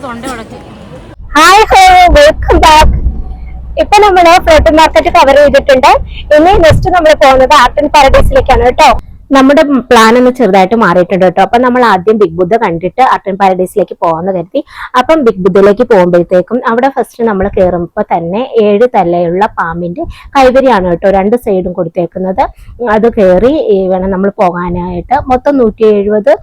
തൊണ്ട ഉടക്കി. Hi hello welcome back. ഇപ്പൊ നമ്മള് ഫ്ലോട്ടിംഗ് മാർക്കറ്റ് കവർ ചെയ്തിട്ടുണ്ട്. ഇനി നെക്സ്റ്റ് നമ്മൾ പോകുന്നത് ആർട്ട് ആൻഡ് പാരഡൈസിലേക്കാണ് കേട്ടോ. നമ്മുടെ പ്ലാൻ ഒന്ന് ചെറുതായിട്ട് മാറിയിട്ടുണ്ട് കേട്ടോ. അപ്പൊ നമ്മൾ ആദ്യം ബിഗ് ബുദ്ധ കണ്ടിട്ട് ആർട്ട് ആൻഡ് പാരഡൈസിലേക്ക് പോകാന്ന് കരുതി. അപ്പം ബിഗ് ബുദ്ധയിലേക്ക് പോകുമ്പോഴത്തേക്കും അവിടെ ഫസ്റ്റ് നമ്മൾ കയറുമ്പോൾ തന്നെ 7 തലയുള്ള പാമ്പിന്റെ കൈവരിയാണ് കേട്ടോ 2 സൈഡും കൊടുത്തേക്കുന്നത്. അത് കയറി വേണം നമ്മൾ പോകാനായിട്ട്. മൊത്തം 170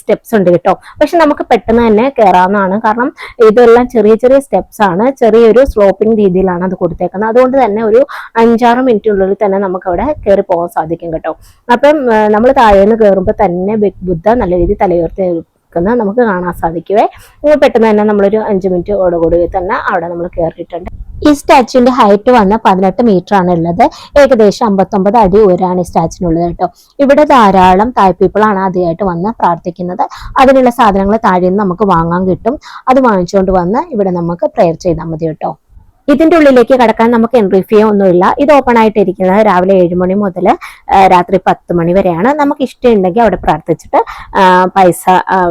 സ്റ്റെപ്സ് ഉണ്ട് കേട്ടോ. പക്ഷെ നമുക്ക് പെട്ടെന്ന് തന്നെ കയറാവുന്നതാണ്. കാരണം ഇതെല്ലാം ചെറിയ ചെറിയ സ്റ്റെപ്സ് ആണ്, ചെറിയൊരു സ്ലോപ്പിംഗ് രീതിയിലാണ് അത് കൊടുത്തേക്കുന്നത്. അതുകൊണ്ട് തന്നെ ഒരു 5-6 മിനിറ്റിനുള്ളിൽ തന്നെ നമുക്ക് അവിടെ കയറി പോകാൻ സാധിക്കും കേട്ടോ. അപ്പം നമ്മൾ താഴേന്ന് കയറുമ്പോൾ തന്നെ ബിഗ് ബുദ്ധ നല്ല രീതിയിൽ തലയുയർത്തി നിൽക്കുന്നത് നമുക്ക് കാണാൻ സാധിക്കുവേ. പെട്ടെന്ന് തന്നെ നമ്മളൊരു 5 മിനിറ്റോടുകൂടി തന്നെ അവിടെ നമ്മൾ കയറിയിട്ടുണ്ട്. ഈ സ്റ്റാച്ചുവിന്റെ ഹൈറ്റ് വന്ന് 18 മീറ്റർ ആണ് ഉള്ളത്. ഏകദേശം 59 അടി ഉയരാണ് ഈ സ്റ്റാച്ചുവിനുള്ളത് കേട്ടോ. ഇവിടെ ധാരാളം തായ് പീപ്പിൾ ആണ് ആദ്യമായിട്ട് വന്ന് പ്രാർത്ഥിക്കുന്നത്. അതിനുള്ള സാധനങ്ങൾ താഴെ നിന്ന് നമുക്ക് വാങ്ങാൻ കിട്ടും. അത് വാങ്ങിച്ചുകൊണ്ട് വന്ന് ഇവിടെ നമുക്ക് പ്രെയർ ചെയ്താൽ മതി കേട്ടോ. ഇതിന്റെ ഉള്ളിലേക്ക് കടക്കാൻ നമുക്ക് എൻട്രി ഫീ ഒന്നുമില്ല. ഇത് ഓപ്പൺ ആയിട്ടിരിക്കുന്നത് രാവിലെ 7 മണി മുതൽ രാത്രി 10 മണി വരെയാണ്. നമുക്ക് ഇഷ്ടമുണ്ടെങ്കിൽ അവിടെ പ്രാർത്ഥിച്ചിട്ട് പൈസ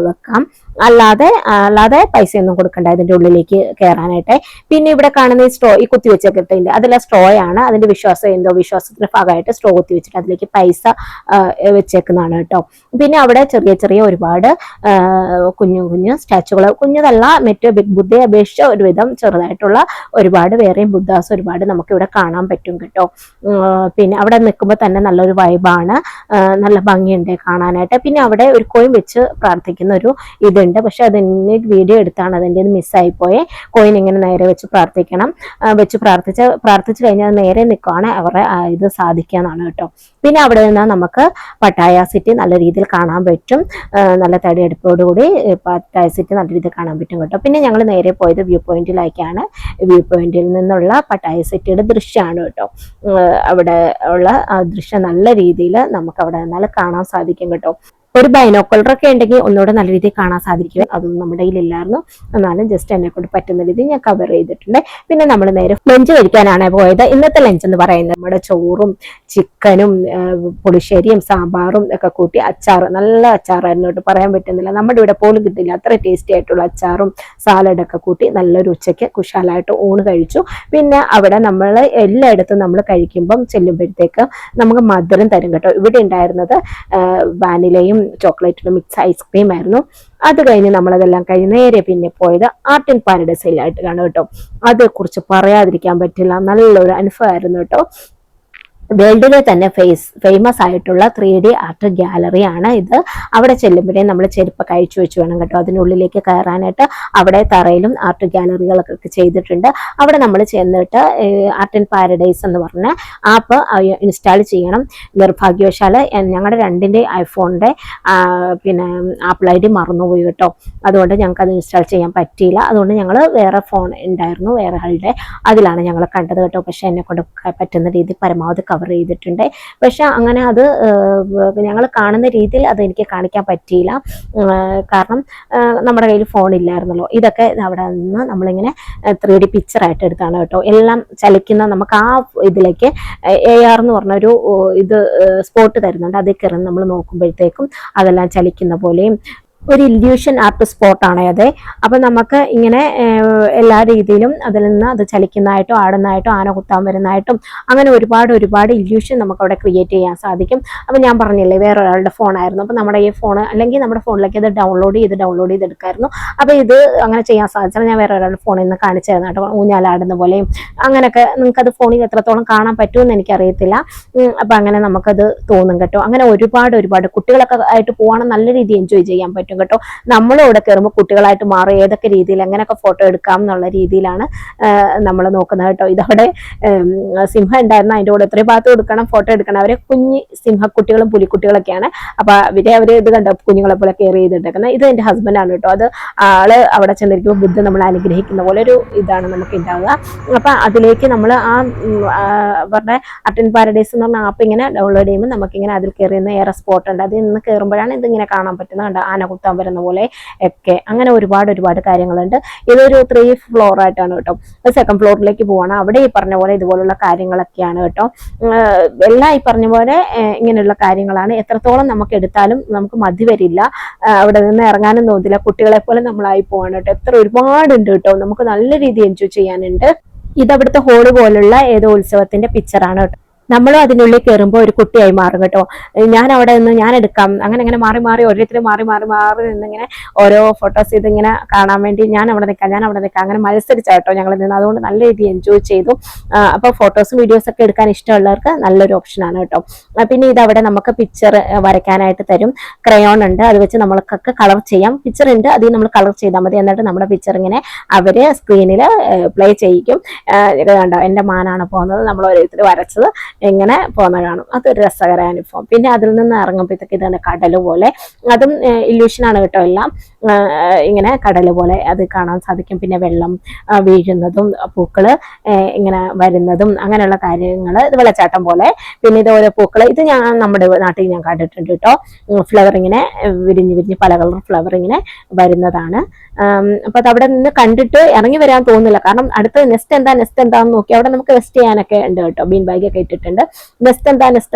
വെക്കാം. അല്ലാതെ പൈസയൊന്നും കൊടുക്കണ്ട ഇതിന്റെ ഉള്ളിലേക്ക് കയറാനായിട്ട്. പിന്നെ ഇവിടെ കാണുന്ന ഈ സ്ട്രോ, ഈ കുത്തി വെച്ചിട്ടില്ല, അതിലെ സ്ട്രോ ആണ്. അതിന്റെ വിശ്വാസത്തിന്റെ ഭാഗമായിട്ട് സ്ട്രോ കുത്തി വെച്ചിട്ട് അതിലേക്ക് പൈസ വെച്ചേക്കുന്നതാണ് കേട്ടോ. പിന്നെ അവിടെ ചെറിയ ചെറിയ ഒരുപാട് കുഞ്ഞു സ്റ്റാച്ചുകൾ, കുഞ്ഞതല്ല, മറ്റേ ബിഗ് ബുദ്ധയെ അപേക്ഷിച്ച് ഒരുവിധം ചെറുതായിട്ടുള്ള ഒരുപാട് വേറെയും ബുദ്ധാസ് ഒരുപാട് നമുക്ക് ഇവിടെ കാണാൻ പറ്റും കേട്ടോ. പിന്നെ അവിടെ നിൽക്കുമ്പോൾ തന്നെ നല്ലൊരു വൈബാണ്, നല്ല ഭംഗിയുണ്ട് കാണാനായിട്ട്. പിന്നെ അവിടെ ഒരു കോയിൻ വെച്ച് പ്രാർത്ഥിക്കുന്ന ഒരു ഉണ്ട്. പക്ഷെ അതിന് വീഡിയോ എടുത്താണ് അതിൻ്റെ മിസ്സായി പോയെ. കോയിൻ ഇങ്ങനെ നേരെ വെച്ച് പ്രാർത്ഥിക്കണം. പ്രാർത്ഥിച്ചു കഴിഞ്ഞാൽ നേരെ നിൽക്കുകയാണ് അവരെ ഇത് സാധിക്കാന്നാണ് കേട്ടോ. പിന്നെ അവിടെ നിന്ന് നമുക്ക് പട്ടായ സിറ്റി നല്ല രീതിയിൽ കാണാൻ പറ്റും. നല്ല തടിയെടുപ്പോടുകൂടി പട്ടായ സിറ്റി നല്ല രീതിയിൽ കാണാൻ പറ്റും കേട്ടോ. പിന്നെ ഞങ്ങൾ നേരെ പോയത് വ്യൂ പോയിന്റിലേക്കാണ്. വ്യൂ പോയിന്റിൽ നിന്നുള്ള പട്ടായ സിറ്റിയുടെ ദൃശ്യമാണ് കേട്ടോ. അവിടെ ഉള്ള ദൃശ്യം നല്ല രീതിയിൽ നമുക്ക് അവിടെ നിന്നാൽ കാണാൻ സാധിക്കും കേട്ടോ. ഒരു ബൈനോക്കുലറൊക്കെ ഉണ്ടെങ്കിൽ ഒന്നുകൂടെ നല്ല രീതിയിൽ കാണാൻ സാധിക്കും. അതൊന്നും നമ്മുടെ കയ്യിലില്ലായിരുന്നു. എന്നാലും ജസ്റ്റ് എന്നെ കൊണ്ട് പറ്റുന്ന രീതിയിൽ ഞാൻ കവർ ചെയ്തിട്ടുണ്ട്. പിന്നെ നമ്മൾ നേരെ ലഞ്ച് കഴിക്കാനാണ് പോയത്. ഇന്നത്തെ ലഞ്ച് എന്ന് പറയുന്നത് നമ്മുടെ ചോറും ചിക്കനും പുളിശ്ശേരിയും സാമ്പാറും ഒക്കെ കൂട്ടി അച്ചാറ്, നല്ല അച്ചാറായിരുന്നു കേട്ടോ, പറയാൻ പറ്റുന്നില്ല. നമ്മുടെ ഇവിടെ പോലും കിട്ടില്ല അത്ര ടേസ്റ്റി ആയിട്ടുള്ള അച്ചാറും സാലഡൊക്കെ കൂട്ടി നല്ലൊരു ഉച്ചയ്ക്ക് കുശാലായിട്ട് ഊണ് കഴിച്ചു. പിന്നെ അവിടെ നമ്മൾ എല്ലായിടത്തും നമ്മൾ കഴിക്കുമ്പം ചെല്ലുമ്പോഴത്തേക്ക് നമുക്ക് മധുരം തരും കേട്ടോ. ഇവിടെ ഉണ്ടായിരുന്നത് വാനിലയും ചോക്ലേറ്റിനും മിക്സ് ഐസ്ക്രീം ആയിരുന്നു. അത് കഴിഞ്ഞ് നമ്മളതെല്ലാം കഴിഞ്ഞ് നേരെ പിന്നെ പോയത് ആർട്ട് ആൻഡ് പാരഡൈസിലായിട്ടാണ് കേട്ടോ. അതേക്കുറിച്ച് പറയാതിരിക്കാൻ പറ്റില്ല, നല്ലൊരു അനുഭവമായിരുന്നു കേട്ടോ. വേൾഡിലെ തന്നെ ഫേമസ് ആയിട്ടുള്ള 3D ആർട്ട് ഗാലറിയാണ് ഇത്. അവിടെ ചെല്ലുമ്പോഴേ നമ്മൾ ചെരുപ്പ് കഴിച്ചു വെച്ച് വേണം കേട്ടോ അതിനുള്ളിലേക്ക് കയറാനായിട്ട്. അവിടെ തറയിലും ആർട്ട് ഗാലറികളൊക്കെ ചെയ്തിട്ടുണ്ട്. അവിടെ നമ്മൾ ചെന്നിട്ട് ആർട്ട് ആൻഡ് പാരഡൈസ് എന്ന് പറഞ്ഞ ആപ്പ് ഇൻസ്റ്റാൾ ചെയ്യണം. നിർഭാഗ്യവശാൽ ഞങ്ങളുടെ 2ന്റെ ഐഫോണിന്റെ പിന്നെ ആപ്പിൾ ID മറന്നുപോയി കേട്ടോ. അതുകൊണ്ട് ഞങ്ങൾക്ക് അത് ഇൻസ്റ്റാൾ ചെയ്യാൻ പറ്റിയില്ല. അതുകൊണ്ട് ഞങ്ങൾ വേറെ ഫോൺ ഉണ്ടായിരുന്നു, വേറെ ആളുടെ, അതിലാണ് ഞങ്ങൾ കണ്ടത് കേട്ടോ. പക്ഷെ എന്നെ കൊണ്ട് പറ്റുന്ന രീതി പരമാവധി കവർ ചെയ്തിട്ടുണ്ട്. പക്ഷെ അങ്ങനെ അത് ഞങ്ങൾ കാണുന്ന രീതിയിൽ അത് എനിക്ക് കാണിക്കാൻ പറ്റിയില്ല. കാരണം നമ്മുടെ കയ്യിൽ ഫോൺ ഇല്ലായിരുന്നല്ലോ. ഇതൊക്കെ അവിടെ നിന്ന് നമ്മളിങ്ങനെ 3D പിക്ചറായിട്ട് എടുത്താണ് കേട്ടോ. എല്ലാം ചലിക്കുന്ന, നമുക്ക് ആ ഇതിലേക്ക് AR എന്ന് പറഞ്ഞൊരു ഇത് സ്പോട്ട് തരുന്നുണ്ട്. അതിൽ കയറി നമ്മൾ നോക്കുമ്പോഴത്തേക്കും അതെല്ലാം ചലിക്കുന്ന പോലെയും ഒരു ഇല്യൂഷൻ ആർട്ട് സ്പോട്ടാണ് അത്. അപ്പം നമുക്ക് ഇങ്ങനെ എല്ലാ രീതിയിലും അതിൽ നിന്ന് അത് ചലിക്കുന്നതായിട്ടും ആടുന്നതായിട്ടും ആന കുത്താൻ വരുന്നതായിട്ടും അങ്ങനെ ഒരുപാട് ഇല്യൂഷൻ നമുക്ക് അവിടെ ക്രിയേറ്റ് ചെയ്യാൻ സാധിക്കും. അപ്പം ഞാൻ പറഞ്ഞില്ലേ വേറെ ഒരാളുടെ ഫോണായിരുന്നു. അപ്പം നമ്മുടെ ഈ ഫോൺ അല്ലെങ്കിൽ നമ്മുടെ ഫോണിലേക്ക് അത് ഡൗൺലോഡ് ചെയ്തെടുക്കായിരുന്നു. അപ്പോൾ ഇത് അങ്ങനെ ചെയ്യാൻ സാധിച്ചാൽ ഞാൻ വേറെ ഒരാളുടെ ഫോണിൽ നിന്ന് കാണിച്ചു തരുന്ന കേട്ടോ. ഊഞ്ഞാലാടുന്ന പോലെയും അങ്ങനെയൊക്കെ നിങ്ങൾക്കത് ഫോണിൽ എത്രത്തോളം കാണാൻ പറ്റുമെന്ന് എനിക്കറിയത്തില്ല. അപ്പം അങ്ങനെ നമുക്കത് തോന്നും കേട്ടോ. അങ്ങനെ ഒരുപാട് കുട്ടികളൊക്കെ ആയിട്ട് പോവാണെങ്കിൽ നല്ല രീതിയിൽ എൻജോയ് ചെയ്യാൻ പറ്റും കേട്ടോ. നമ്മളിവിടെ കയറുമ്പോൾ കുട്ടികളായിട്ട് മാറി ഏതൊക്കെ രീതിയിൽ എങ്ങനെയൊക്കെ ഫോട്ടോ എടുക്കാം എന്നുള്ള രീതിയിലാണ് നമ്മൾ നോക്കുന്നത് കേട്ടോ. ഇതവിടെ സിംഹം ഉണ്ടായിരുന്നു, അതിൻ്റെ കൂടെ എത്രയും ഭാഗത്ത് കൊടുക്കണം, ഫോട്ടോ എടുക്കണം. അവരെ കുഞ്ഞി സിംഹക്കുട്ടികളും പുലിക്കുട്ടികളൊക്കെയാണ്. അപ്പൊ അവർ ഇത് കണ്ട കുഞ്ഞുങ്ങളെ പോലെ കെയർ ചെയ്തിട്ടേക്കുന്നത്. ഇത് എൻ്റെ ഹസ്ബൻഡാണ് കേട്ടോ. അത് ആള് അവിടെ ചെന്നിരിക്കുമ്പോൾ ബുദ്ധ നമ്മൾ അനുഗ്രഹിക്കുന്ന പോലെ ഒരു ഇതാണ് നമുക്ക് ഉണ്ടാവുക. അപ്പൊ അതിലേക്ക് നമ്മൾ അവരുടെ ആർട്ട് ആൻഡ് പാരഡൈസ് എന്ന് പറഞ്ഞ ആപ്പ് ഇങ്ങനെ ഡൗൺലോഡ് ചെയ്യുമ്പോൾ നമുക്കിങ്ങനെ അതിൽ കയറിയുന്ന ഏറെ സ്പോട്ട് ഉണ്ട്. അതിൽ നിന്ന് കയറുമ്പോഴാണ് ഇതിങ്ങനെ കാണാൻ പറ്റുന്നത്. കണ്ട ആന മൊത്തം വരുന്ന പോലെ ഒക്കെ, അങ്ങനെ ഒരുപാട് കാര്യങ്ങളുണ്ട്. ഇതൊരു 3 ഫ്ലോർ ആയിട്ടാണ് കേട്ടോ. സെക്കൻഡ് ഫ്ലോറിലേക്ക് പോവാണ്. അവിടെ ഈ പറഞ്ഞ പോലെ ഇതുപോലുള്ള കാര്യങ്ങളൊക്കെയാണ് കേട്ടോ. എല്ലാം ഈ പറഞ്ഞ പോലെ ഇങ്ങനെയുള്ള കാര്യങ്ങളാണ്. എത്രത്തോളം നമുക്ക് എടുത്താലും നമുക്ക് മതി വരില്ല. അവിടെ നിന്ന് ഇറങ്ങാനും തോന്നില്ല. കുട്ടികളെ പോലെ നമ്മളായി പോവാണ് കേട്ടോ. ഒരുപാടുണ്ട് കേട്ടോ. നമുക്ക് നല്ല രീതിയിൽ എൻജോയ് ചെയ്യാനുണ്ട്. ഇതവിടുത്തെ ഹോള് പോലുള്ള ഏതോ ഉത്സവത്തിന്റെ പിക്ചറാണ് കേട്ടോ. നമ്മളും അതിനുള്ളിൽ കയറുമ്പോൾ ഒരു കുട്ടിയായി മാറും കേട്ടോ. ഞാൻ അവിടെ നിന്ന് ഞാൻ എടുക്കാം, അങ്ങനെ മാറി ഓരോരുത്തർ മാറി നിന്നിങ്ങനെ ഓരോ ഫോട്ടോസ് ഇതിങ്ങനെ കാണാൻ വേണ്ടി ഞാൻ അവിടെ നിൽക്കാം അങ്ങനെ മത്സരിച്ച കേട്ടോ ഞങ്ങൾ നിന്ന്. അതുകൊണ്ട് നല്ല രീതിയിൽ എൻജോയ് ചെയ്തു. അപ്പോൾ ഫോട്ടോസും വീഡിയോസ് ഒക്കെ എടുക്കാൻ ഇഷ്ടമുള്ളവർക്ക് നല്ലൊരു ഓപ്ഷനാണ് കേട്ടോ. പിന്നെ ഇതവിടെ നമുക്ക് പിക്ചർ വരയ്ക്കാനായിട്ട് തരും. ക്രയോൺ ഉണ്ട്, അത് വെച്ച് നമ്മൾക്കൊക്കെ കളർ ചെയ്യാം. പിക്ചർ ഉണ്ട്, അതിൽ നമ്മൾ കളർ ചെയ്താൽ മതി. എന്നിട്ട് നമ്മുടെ പിക്ചർ ഇങ്ങനെ അവര് സ്ക്രീനിൽ പ്ലേ ചെയ്യിക്കും. കണ്ടോ, എൻ്റെ മാനാണ് പോകുന്നത്, നമ്മൾ ഓരോരുത്തർ വരച്ചത് ഇങ്ങനെ പോകുന്ന കാണും. അതൊരു രസകര അനുഭവം. പിന്നെ അതിൽ നിന്ന് ഇറങ്ങുമ്പോഴത്തേക്ക് ഇതാണ് കടല് പോലെ, അതും ഇല്യൂഷനാണ് കേട്ടോ. എല്ലാം ഇങ്ങനെ കടല് പോലെ അത് കാണാൻ സാധിക്കും. പിന്നെ വെള്ളം വീഴുന്നതും പൂക്കള് ഇങ്ങനെ വരുന്നതും അങ്ങനെയുള്ള കാര്യങ്ങൾ. ഇത് വെള്ളച്ചാട്ടം പോലെ. പിന്നെ ഇത് ഓരോ പൂക്കള്, ഇത് നമ്മുടെ നാട്ടിൽ ഞാൻ കണ്ടിട്ടുണ്ട് കേട്ടോ. ഫ്ലവർ ഇങ്ങനെ വിരിഞ്ഞ് പല കളർ ഫ്ലവർ ഇങ്ങനെ വരുന്നതാണ്. അപ്പൊ അത് അവിടെ നിന്ന് കണ്ടിട്ട് ഇറങ്ങി വരാൻ തോന്നുന്നില്ല. കാരണം അടുത്ത നെക്സ്റ്റ് എന്താന്ന് നോക്കി അവിടെ നമുക്ക് റെസ്റ്റ് ചെയ്യാനൊക്കെ ഉണ്ട് കേട്ടോ. ബീൻ ബാഗ് ഒക്കെ ഇട്ടിട്ടുണ്ട്. നെക്സ്റ്റ്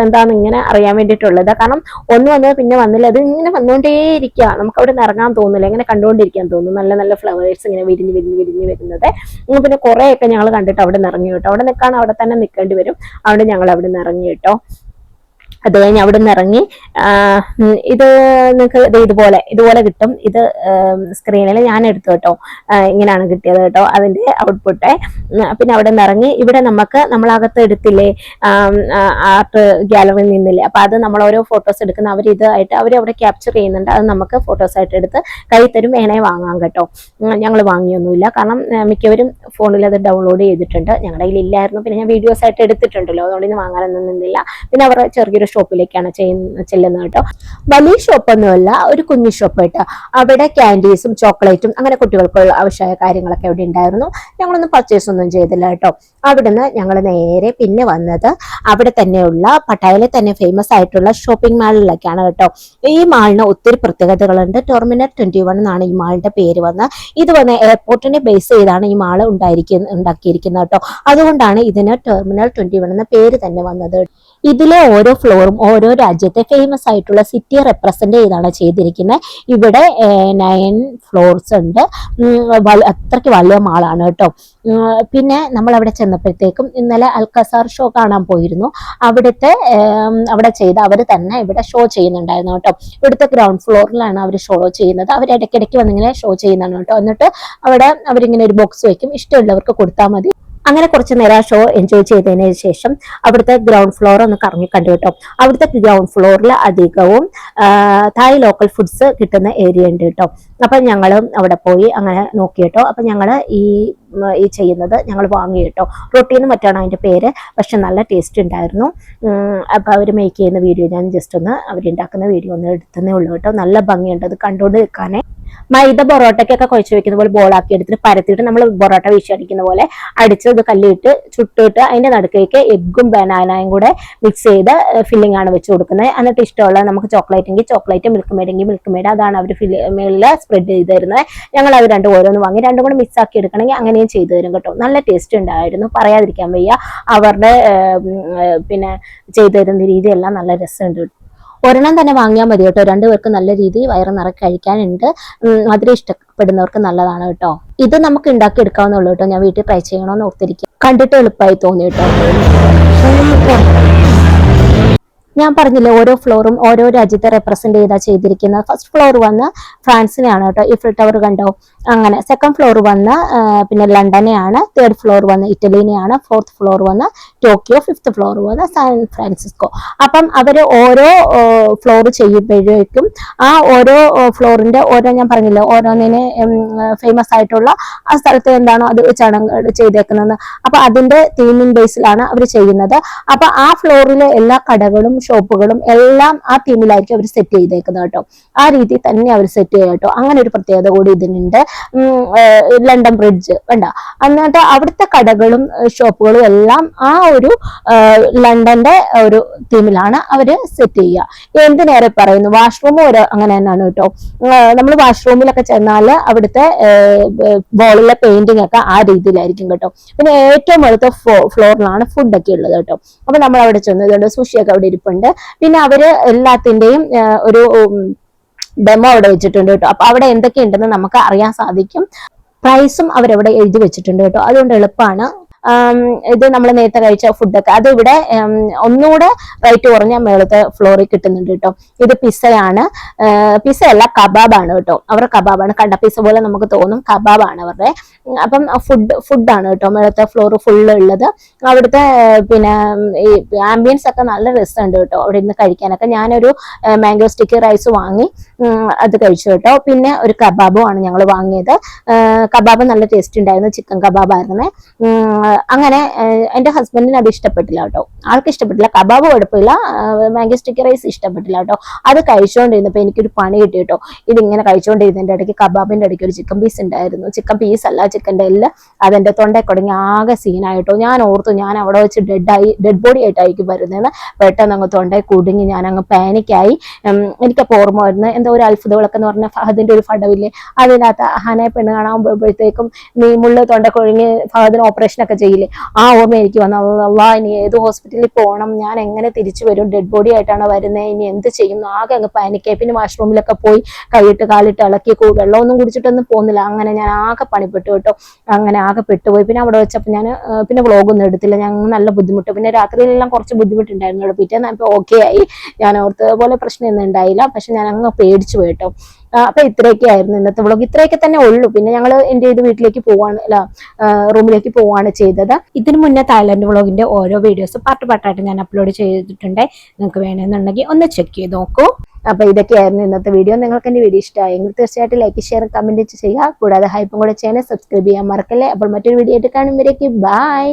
എന്താന്ന് ഇങ്ങനെ അറിയാൻ വേണ്ടിയിട്ടുള്ളത്. കാരണം ഒന്ന് വന്നത് പിന്നെ വന്നില്ല, അത് ഇങ്ങനെ വന്നുകൊണ്ടേയിരിക്കുക. നമുക്ക് അവിടെ നിന്ന് ഇറങ്ങാൻ തോന്നുന്നില്ല, ഇങ്ങനെ കണ്ടുകൊണ്ടിരിക്കാൻ തോന്നുന്നു. നല്ല ഫ്ലവേഴ്സ് ഇങ്ങനെ വിരിഞ്ഞ് വരുന്നത്. പിന്നെ കുറെയൊക്കെ ഞങ്ങൾ കണ്ടിട്ട് അവിടെ നിന്ന് ഇറങ്ങി കേട്ടോ. അവിടെ നിൽക്കാൻ അവിടെ തന്നെ നിൽക്കേണ്ടി വരും. അവിടെ ഞങ്ങൾ അവിടെ നിന്ന് ഇറങ്ങി കേട്ടോ. അത് കഴിഞ്ഞ് അവിടെ നിന്ന് ഇറങ്ങി ഇത് നിങ്ങൾക്ക് ഇതുപോലെ കിട്ടും. ഇത് സ്ക്രീനിൽ ഞാൻ എടുത്തു കേട്ടോ. ഇങ്ങനെയാണ് കിട്ടിയത് കേട്ടോ അതിന്റെ ഔട്ട്പുട്ട്. പിന്നെ അവിടെ നിന്ന് ഇറങ്ങി ഇവിടെ നമുക്ക് നമ്മളകത്ത് എടുത്തില്ലേ ആർട്ട് ഗാലറിയിൽ നിന്നില്ലേ, അപ്പൊ അത് നമ്മൾ ഓരോ ഫോട്ടോസ് എടുക്കുന്ന അവരിതായിട്ട് അവരവിടെ ക്യാപ്ചർ ചെയ്യുന്നുണ്ട്. അത് നമുക്ക് ഫോട്ടോസ് ആയിട്ട് എടുത്ത് കൈ തരും, വേണേ വാങ്ങാം കേട്ടോ. ഞങ്ങൾ വാങ്ങിയൊന്നുമില്ല, കാരണം മിക്കവരും ഫോണിൽ അത് ഡൗൺലോഡ് ചെയ്തിട്ടുണ്ട്. ഞങ്ങളുടെ കയ്യിൽ ഇല്ലായിരുന്നു. പിന്നെ ഞാൻ വീഡിയോസ് ആയിട്ട് എടുത്തിട്ടുണ്ടല്ലോ, അതുകൊണ്ട് ഇന്ന് വാങ്ങാനൊന്നും നിന്നില്ല. പിന്നെ അവർ ചെറിയൊരു ഷോപ്പിലേക്കാണ് ചെല്ലുന്നത് കേട്ടോ. വലിയ ഷോപ്പൊന്നുമല്ല, ഒരു കുഞ്ഞു ഷോപ്പ് കേട്ടോ. അവിടെ ക്യാൻഡീസും ചോക്ലേറ്റും അങ്ങനെ കുട്ടികൾക്കുള്ള ആവശ്യമായ കാര്യങ്ങളൊക്കെ അവിടെ ഉണ്ടായിരുന്നു. ഞങ്ങളൊന്നും പർച്ചേസ് ഒന്നും ചെയ്തില്ല കേട്ടോ. അവിടുന്ന് ഞങ്ങൾ നേരെ പിന്നെ വന്നത് അവിടെ തന്നെയുള്ള പട്ടായയിലെ തന്നെ ഫേമസ് ആയിട്ടുള്ള ഷോപ്പിംഗ് മാളിലേക്കാണ് കേട്ടോ. ഈ മാളിന് ഒത്തിരി പ്രത്യേകതകളുണ്ട്. ടെർമിനൽ 21 എന്നാണ് ഈ മാളിന്റെ പേര് വന്നത്. ഇത് വന്ന് എയർപോർട്ടിനെ ബേസ് ചെയ്താണ് ഈ മാള് ഉണ്ടാക്കിയിരിക്കുന്നത് കേട്ടോ. അതുകൊണ്ടാണ് ഇതിന് ടെർമിനൽ 21 എന്ന പേര് തന്നെ വന്നത്. ഇതിലെ ഓരോ ഫ്ലോറും ഓരോ രാജ്യത്തെ ഫേമസ് ആയിട്ടുള്ള സിറ്റിയെ റെപ്രസെന്റ് ചെയ്താണ് ചെയ്തിരിക്കുന്നത്. ഇവിടെ 9 ഫ്ലോർസ് ഉണ്ട്. അത്രയ്ക്ക് വലിയ മാളാണ് കേട്ടോ. പിന്നെ നമ്മൾ അവിടെ ചെന്നപ്പോഴത്തേക്കും ഇന്നലെ അൽക്കസാർ ഷോ കാണാൻ പോയിരുന്നു. അവിടെ ചെയ്ത് അവർ തന്നെ ഇവിടെ ഷോ ചെയ്യുന്നുണ്ടായിരുന്നു കേട്ടോ. ഇവിടുത്തെ ഗ്രൗണ്ട് ഫ്ലോറിലാണ് അവർ ഷോ ചെയ്യുന്നത്. അവർ ഇടയ്ക്കിടയ്ക്ക് വന്നിങ്ങനെ ഷോ ചെയ്യുന്നതാണ് കേട്ടോ. എന്നിട്ട് അവിടെ അവരിങ്ങനെ ഒരു ബോക്സ് വെക്കും, ഇഷ്ടമുള്ളവർക്ക് കൊടുത്താൽ മതി. അങ്ങനെ കുറച്ച് നേരം ഷോ എൻജോയ് ചെയ്തതിന് ശേഷം അവിടുത്തെ ഗ്രൗണ്ട് ഫ്ലോർ ഒന്ന് കറങ്ങി കണ്ടു കേട്ടോ. അവിടുത്തെ ഗ്രൗണ്ട് ഫ്ലോറിൽ അധികവും തായ് ലോക്കൽ ഫുഡ്സ് കിട്ടുന്ന ഏരിയ ഉണ്ട് കേട്ടോ. അപ്പൊ ഞങ്ങൾ അവിടെ പോയി അങ്ങനെ നോക്കി കേട്ടോ. അപ്പൊ ഞങ്ങൾ ഈ ചെയ്യുന്നത് ഞങ്ങൾ വാങ്ങി കേട്ടോ. റൊട്ടീന്ന് മറ്റാണ് അതിന്റെ പേര്, പക്ഷെ നല്ല ടേസ്റ്റ് ഉണ്ടായിരുന്നു. അപ്പൊ അവർ മേക്ക് ചെയ്യുന്ന വീഡിയോ ഞാൻ ജസ്റ്റ് ഒന്ന് അവരുണ്ടാക്കുന്ന വീഡിയോ ഒന്ന് എടുത്തതേ ഉള്ളൂ കേട്ടോ. നല്ല ഭംഗിയുണ്ട് അത് കണ്ടുകൊണ്ട് നിൽക്കാനേ. മൈദ പൊറോട്ടയ്ക്കൊക്കെ കുഴച്ച് വെക്കുന്ന പോലെ ബോളാക്കി എടുത്തിട്ട് പരത്തിയിട്ട് നമ്മൾ പൊറോട്ട വീശി അടിക്കുന്ന പോലെ അടിച്ച് ഇത് കല്ലിട്ട് ചുട്ടിട്ട് അതിന്റെ നടുക്കേക്ക് എഗ്ഗും ബനാനയും കൂടെ മിക്സ് ചെയ്ത് ഫില്ലിംഗ് ആണ് വെച്ച് കൊടുക്കുന്നത്. എന്നിട്ട് ഇഷ്ടമുള്ള നമുക്ക് ചോക്ലേറ്റ് എങ്കിൽ ചോക്ലേറ്റ്, മിൽക്ക് മെയ്ഡ് എങ്കിൽ മിൽക്ക് മെയ്ഡ്, അതാണ് അവർ മേളിൽ സ്പ്രെഡ് ചെയ്ത് തരുന്നത്. ഞങ്ങൾ അത് രണ്ടും ഓരോന്ന് വാങ്ങി. രണ്ടും കൂടെ മിക്സ് ആക്കി എടുക്കണമെങ്കിൽ അങ്ങനെയും ചെയ്തു തരും കേട്ടോ. നല്ല ടേസ്റ്റ് ഉണ്ടായിരുന്നു, പറയാതിരിക്കാൻ വയ്യ. അവരുടെ പിന്നെ ചെയ്തു തരുന്ന രീതിയെല്ലാം നല്ല രസമുണ്ട്. ഒരെണ്ണം തന്നെ വാങ്ങിയാൽ മതി കേട്ടോ. രണ്ടുപേർക്ക് നല്ല രീതിയിൽ വയറ് നിറച്ച് കഴിക്കാനുണ്ട്. മധുരം ഇഷ്ടപ്പെടുന്നവർക്ക് നല്ലതാണ് കേട്ടോ. ഇത് നമുക്ക് ഉണ്ടാക്കി എടുക്കാവുന്നുള്ളൂ കേട്ടോ. ഞാൻ വീട്ടിൽ ട്രൈ ചെയ്യണമെന്ന് ഓർത്തിരിക്കും. കണ്ടിട്ട് എളുപ്പമായി തോന്നി കേട്ടോ. ഞാൻ പറഞ്ഞില്ലേ ഓരോ ഫ്ലോറും ഓരോ രാജ്യത്തെ റെപ്രസെന്റ് ചെയ്താ ചെയ്തിരിക്കുന്നത്. ഫസ്റ്റ് ഫ്ലോർ വന്ന് ഫ്രാൻസിനെയാണ് കേട്ടോ, ഈഫിൾ ടവർ കണ്ടോ അങ്ങനെ. സെക്കൻഡ് ഫ്ലോർ വന്ന് പിന്നെ ലണ്ടനെയാണ്. തേർഡ് ഫ്ലോർ വന്ന് ഇറ്റലിനെയാണ്. ഫോർത്ത് ഫ്ലോർ വന്ന് ടോക്കിയോ. ഫിഫ്ത്ത് ഫ്ലോർ വന്ന് സാൻ ഫ്രാൻസിസ്കോ. അപ്പം അവര് ഓരോ ഫ്ലോർ ചെയ്യുമ്പോഴേക്കും ആ ഓരോ ഫ്ലോറിന്റെ ഓരോ ഞാൻ പറഞ്ഞില്ലേ ഓരോന്നിനെ ഫേമസ് ആയിട്ടുള്ള ആ സ്ഥലത്ത് എന്താണോ അത് വെച്ചാണ് ചെയ്തേക്കുന്നത്. അപ്പൊ അതിന്റെ തീമിംഗ് ബേസിലാണ് അവർ ചെയ്യുന്നത്. അപ്പൊ ആ ഫ്ലോറിലെ എല്ലാ കടകളും ഷോപ്പുകളും എല്ലാം ആ തീമിലായിരിക്കും അവർ സെറ്റ് ചെയ്തേക്കുന്നത് കേട്ടോ. ആ രീതിയിൽ തന്നെ അവർ സെറ്റ് ചെയ്യുക കേട്ടോ. അങ്ങനെ ഒരു പ്രത്യേകത കൂടി ഇതിനുണ്ട്. ലണ്ടൻ ബ്രിഡ്ജ് കണ്ട, എന്നിട്ട് അവിടുത്തെ കടകളും ഷോപ്പുകളും എല്ലാം ആ ഒരു ലണ്ടന്റെ ഒരു തീമിലാണ് അവര് സെറ്റ് ചെയ്യുക. എന്തിനേറെ പറയുന്നു, വാഷ്റൂമും ഒരു അങ്ങനെ തന്നെയാണ് കേട്ടോ. നമ്മൾ വാഷ്റൂമിലൊക്കെ ചെന്നാൽ അവിടുത്തെ ബോളിലെ പെയിന്റിംഗ് ഒക്കെ ആ രീതിയിലായിരിക്കും കേട്ടോ. പിന്നെ ഏറ്റവും അടുത്ത ഫ്ലോറിലാണ് ഫുഡൊക്കെ ഉള്ളത് കേട്ടോ. അപ്പൊ നമ്മൾ അവിടെ ചെന്നതുകൊണ്ട് സുഷിയൊക്കെ അവിടെ ഇരിപ്പുണ്ട്. പിന്നെ അവര് എല്ലാത്തിന്റെയും ഒരു ഡെമോ അവിടെ വെച്ചിട്ടുണ്ട് കേട്ടോ. അപ്പൊ അവിടെ എന്തൊക്കെയുണ്ടെന്ന് നമുക്ക് അറിയാൻ സാധിക്കും. പ്രൈസും അവരവിടെ എഴുതി വെച്ചിട്ടുണ്ട് കേട്ടോ. അതുകൊണ്ട് എളുപ്പമാണ്. ഇത് നമ്മൾ നേരത്തെ കഴിച്ച ഫുഡൊക്കെ അത് ഇവിടെ ഒന്നുകൂടെ റേറ്റ് കുറഞ്ഞ മേളത്തെ ഫ്ലോറിൽ കിട്ടുന്നുണ്ട് കേട്ടോ. ഇത് പിസ്സയാണ്, പിസ്സയല്ല കബാബാണ് കേട്ടോ. അവരുടെ കബാബാണ്, കണ്ട പിസ്സ പോലെ നമുക്ക് തോന്നും, കബാബാണ് അവരുടെ. അപ്പം ഫുഡാണ് കേട്ടോ മേളത്തെ ഫ്ലോർ ഫുള്ള് ഉള്ളത്. അവിടുത്തെ പിന്നെ ഈ ആംബിയൻസ് ഒക്കെ നല്ല രസമുണ്ട് കേട്ടോ അവിടെ ഇരുന്ന് കഴിക്കാനൊക്കെ. ഞാനൊരു മാംഗോ സ്റ്റിക്കി റൈസ് വാങ്ങി അത് കഴിച്ചു കേട്ടോ. പിന്നെ ഒരു കബാബും ആണ് ഞങ്ങൾ വാങ്ങിയത്. കബാബ് നല്ല ടേസ്റ്റ് ഉണ്ടായിരുന്നു, ചിക്കൻ കബാബായിരുന്നേ. അങ്ങനെ എന്റെ ഹസ്ബൻഡിന് അത് ഇഷ്ടപ്പെട്ടില്ല കേട്ടോ. ആൾക്ക് ഇഷ്ടപ്പെട്ടില്ല, കബാബ് കുഴപ്പമില്ല, മാംഗോ സ്റ്റിക്കി റൈസ് ഇഷ്ടപ്പെട്ടില്ല കേട്ടോ. അത് കഴിച്ചുകൊണ്ടിരുന്നപ്പോ എനിക്കൊരു പണി കിട്ടി കേട്ടോ. ഇതിങ്ങനെ കഴിച്ചുകൊണ്ടിരുന്നതിന്റെ ഇടയ്ക്ക് കബാബിന്റെ ഇടയ്ക്ക് ഒരു ചിക്കൻ പീസ് ഉണ്ടായിരുന്നു. ചിക്കൻ പീസ് അല്ല, ചിക്കൻ്റെ എല്ലാം അതെന്റെ തൊണ്ടയിൽ കുടങ്ങി ആകെ സീനായിട്ടോ. ഞാൻ ഓർത്തു ഞാൻ അവിടെ വെച്ച് ഡെഡ് ബോഡി ആയിട്ടായിരിക്കും വരുന്നതെന്ന്. പെട്ടെന്ന് അങ്ങ് തൊണ്ടയിൽ കുടുങ്ങി ഞാൻ അങ്ങ് പാനിക്കായി. എനിക്കപ്പോൾ ഓർമ്മ വരുന്നത് എന്തോ ഒരു അത്ഭുതങ്ങളൊക്കെ എന്ന് പറഞ്ഞാൽ ഫഹദിന്റെ ഒരു പടവില്ലേ, അതിനകത്ത് ഹനെ പെണ്ണ് കാണാൻ പോകുമ്പോഴത്തേക്കും നീ മുള്ള തൊണ്ട കുഴങ്ങി ഫഹദിന് ഓപ്പറേഷൻ ഒക്കെ ചെയ്യില്ലേ, ആ ഓർമ്മ എനിക്ക് വന്നു. അള്ളാ, ഇനി ഏത് ഹോസ്പിറ്റലിൽ പോകണം, ഞാൻ എങ്ങനെ തിരിച്ചു വരും, ഡെഡ് ബോഡി ആയിട്ടാണ് വരുന്നത്, ഇനി എന്ത് ചെയ്യും, ആകെ അങ്ങ് പാനിക്കായി. പിന്നെ വാഷ്റൂമിലൊക്കെ പോയി കൈയിട്ട് കാലിട്ട് ഇളക്കി വെള്ളമൊന്നും കുടിച്ചിട്ടൊന്നും പോകുന്നില്ല. അങ്ങനെ ഞാൻ ആകെ പണിപ്പെട്ടു കേട്ടോ. അങ്ങനെ ആകെ പെട്ടുപോയി. പിന്നെ അവിടെ വെച്ചപ്പോൾ ഞാൻ പിന്നെ വ്ളോഗൊന്നും എടുത്തില്ല, ഞങ്ങൾ നല്ല ബുദ്ധിമുട്ട്. പിന്നെ രാത്രിയിലെല്ലാം കുറച്ച് ബുദ്ധിമുട്ടുണ്ടായിരുന്നു കേട്ടോ. പിറ്റേന്ന് ഇപ്പോൾ ഓക്കെ ആയി. ഞാൻ ഓർത്ത പോലെ പ്രശ്നമൊന്നും ഉണ്ടായില്ല, പക്ഷെ ഞാൻ അങ്ങ് പേടിച്ചു പോയിട്ടോ. അപ്പൊ ഇത്രയൊക്കെ ആയിരുന്നു ഇന്നത്തെ വ്ളോഗ്. ഇത്രയൊക്കെ തന്നെ ഉള്ളൂ. പിന്നെ ഞങ്ങൾ എൻ്റെ ഇത് വീട്ടിലേക്ക് പോവാണ്, അല്ല റൂമിലേക്ക് പോവാണ് ചെയ്തത്. ഇതിന് മുന്നേ തായ്ലൻഡ് വ്ളോഗിന്റെ ഓരോ വീഡിയോസ് പാർട്ടായിട്ട് ഞാൻ അപ്ലോഡ് ചെയ്തിട്ടുണ്ട്. നിങ്ങൾക്ക് വേണമെന്നുണ്ടെങ്കിൽ ഒന്ന് ചെക്ക് ചെയ്ത് നോക്കൂ. അപ്പൊ ഇതൊക്കെയായിരുന്നു ഇന്നത്തെ വീഡിയോ. നിങ്ങൾക്ക് എന്റെ വീഡിയോ ഇഷ്ടമായെങ്കിൽ തീർച്ചയായിട്ടും ലൈക്ക്, ഷെയർ, കമന്റ് ചെയ്യുക. കൂടാതെ ഹൈപ്പും കൂടെ ചെയ്യാൻ സബ്സ്ക്രൈബ് ചെയ്യാൻ മറക്കല്ലേ. അപ്പോൾ മറ്റൊരു വീഡിയോ ആയിട്ട് കാണുമ്പോഴേക്ക് ബൈ.